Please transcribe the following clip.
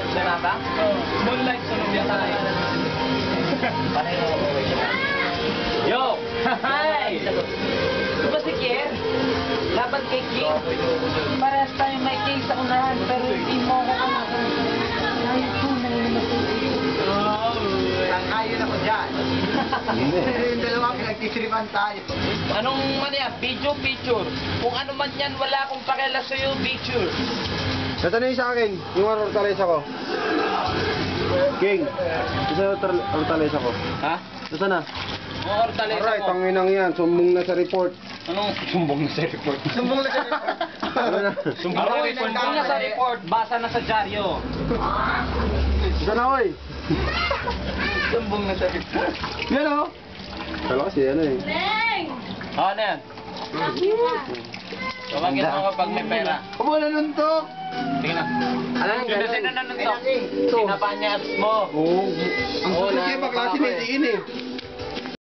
Sunaba? Moonlight sunog yan tayo. Pareho ako. Yo! Hi! Ito ba si Kier? Laban kay King? Parehas tayo may King sa unahan, pero hindi mo ako ayaw ko, nanginamasitin. Sang-ayon ako dyan. Yung dalawa pinagtisiripan tayo. Anong ano yan? Video picture. Kung ano man yan, wala akong pakila sa'yo, picture. Ito na yung sa akin, yung ortalesa ko. King, isa yung ortalesa ko. Ha? Ito na. Mga ortalesa Alright, mo. tanginang yan, sumbong na sa report. Anong? Sumbong na sa report. Sumbong na siya. Ano na? Sumbong na sa report, basa na sa dyaryo. Ito na, oy. Sumbong na siya. Yan o. Kala kasi ano eh. Ano yan? Tawagin mo kapag may pera. Kumo na nuntok. Sige na. Ano Sino nanuntok? Sinapanyas mo. Oo. Ang Oo, susunod kayo na- baklase na itiin eh.